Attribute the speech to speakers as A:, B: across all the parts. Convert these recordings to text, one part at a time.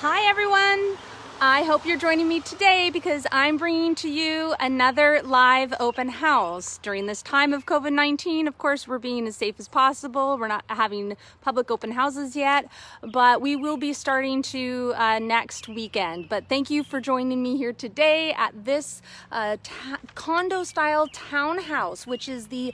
A: Hi everyone! I hope you're joining me today because I'm bringing to you another live open house. During this time of COVID-19, of course, we're being as safe as possible. We're not having public open houses yet, but we will be starting to next weekend. But thank you for joining me here today at this condo-style townhouse, which is the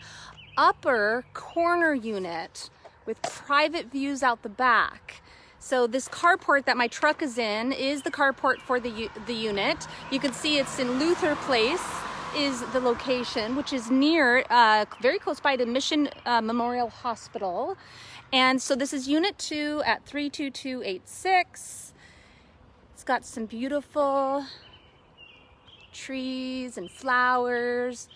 A: upper corner unit with private views out the back. So this carport that my truck is in is the carport for the unit. You can see it's in Luther Place is the location, which is near, very close by to Mission Memorial Hospital. And so this is unit 2 at 32286. It's got some beautiful trees and flowers.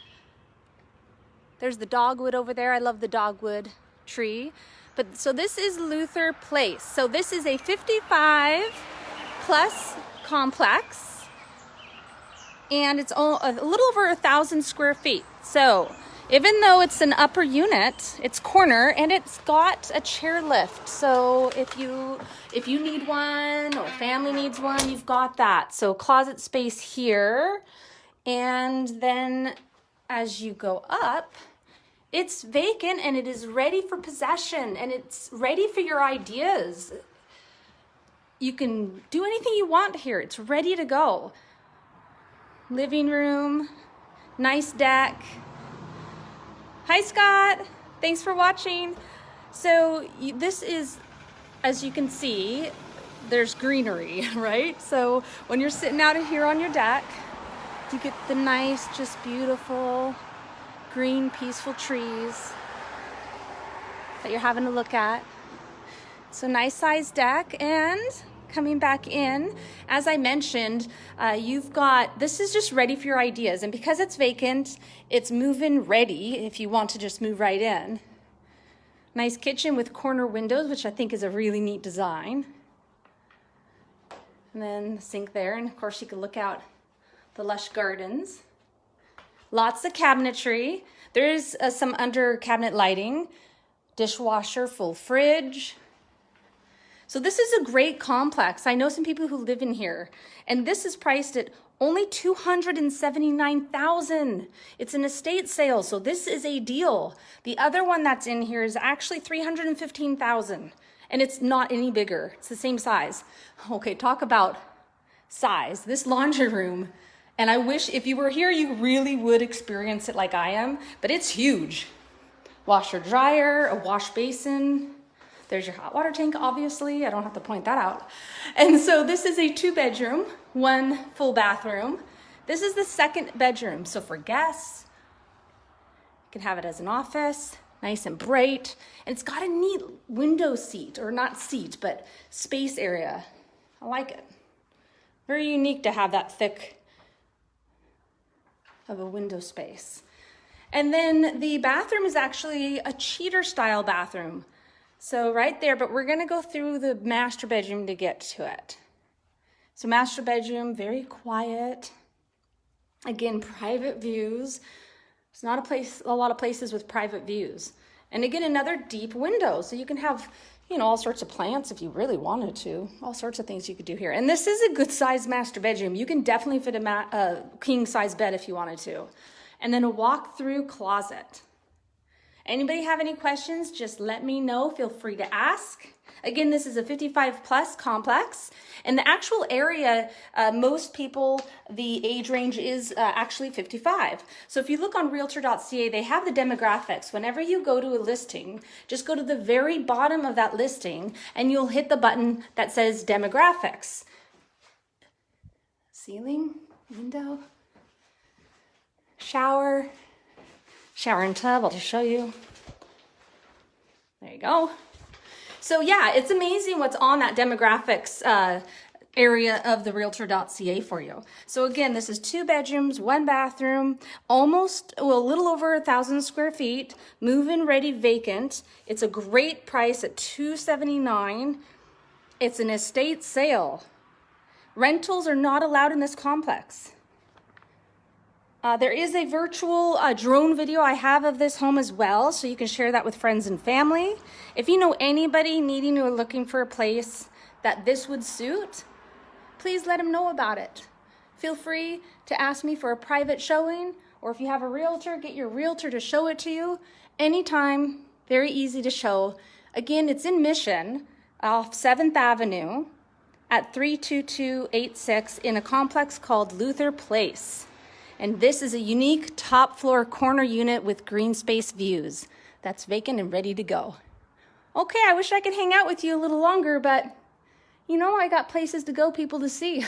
A: There's the dogwood over there. I love the dogwood tree. But so this is Luther Place. So this is a 55 plus complex, and it's a little over 1,000 square feet. So even though it's an upper unit, it's corner, and it's got a chair lift. So if you need one or family needs one, you've got that. So closet space here, and then as you go up, it's vacant and it is ready for possession, and it's ready for your ideas. You can do anything you want here. It's ready to go. Living room, nice deck. Hi Scott, thanks for watching. So this is, as you can see, there's greenery, right? So when you're sitting out here on your deck, you get the nice, just beautiful green, peaceful trees that you're having a look at. So nice sized deck. And coming back in, as I mentioned, this is just ready for your ideas. And because it's vacant, it's move-in ready if you want to just move right in. Nice kitchen with corner windows, which I think is a really neat design. And then the sink there, and of course you can look out the lush gardens. Lots of cabinetry. There's some under cabinet lighting, dishwasher, full fridge. So this is a great complex. I know some people who live in here, and this is priced at only $279,000. It's an estate sale, so this is a deal. The other one that's in here is actually $315,000, and it's not any bigger. It's the same size. Okay, talk about size. This laundry room. And I wish if you were here, you really would experience it like I am, but it's huge. Washer dryer, a wash basin. There's your hot water tank, obviously. I don't have to point that out. And so this is a 2-bedroom, 1 full bathroom. This is the 2nd bedroom. So for guests, you can have it as an office, nice and bright. And it's got a neat window seat, or not seat, but space area. I like it. Very unique to have that thick of a window space. And then the bathroom is actually a cheater style bathroom. So right there, but we're gonna go through the master bedroom to get to it. So master bedroom, very quiet. Again, private views. It's not a lot of places with private views. And again, another deep window. So you can have, all sorts of plants if you really wanted to. All sorts of things you could do here. And this is a good size master bedroom. You can definitely fit a king size bed if you wanted to. And then a walk-through closet. Anybody have any questions? Just let me know. Feel free to ask. Again, this is a 55 plus complex. And the actual area, most people, the age range is actually 55. So if you look on realtor.ca, they have the demographics. Whenever you go to a listing, just go to the very bottom of that listing and you'll hit the button that says demographics. Ceiling, window, shower and tub. I'll just show you. There you go. So yeah, it's amazing what's on that demographics area of the realtor.ca for you. So again, this is 2 bedrooms, 1 bathroom, a little over 1,000 square feet, move-in ready, vacant. It's a great price at $279,000. It's an estate sale. Rentals are not allowed in this complex. There is a virtual drone video I have of this home as well, so you can share that with friends and family. If you know anybody needing or looking for a place that this would suit, please let him know about it. Feel free to ask me for a private showing, or if you have a realtor, get your realtor to show it to you anytime. Very easy to show. Again, it's in Mission off 7th Avenue at 32286 in a complex called Luther Place. And this is a unique top floor corner unit with green space views that's vacant and ready to go. Okay, I wish I could hang out with you a little longer, but you know, I got places to go, people to see.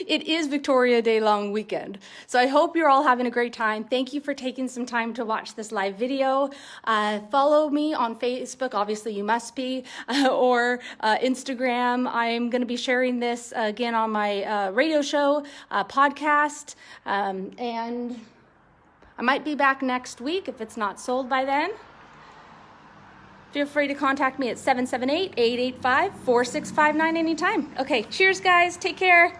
A: It is Victoria Day long weekend. So I hope you're all having a great time. Thank you for taking some time to watch this live video. Follow me on Facebook, obviously you must be, or Instagram. I'm gonna be sharing this again on my radio show, podcast, and I might be back next week if it's not sold by then. Feel free to contact me at 778-885-4659 anytime. Okay, cheers guys, take care.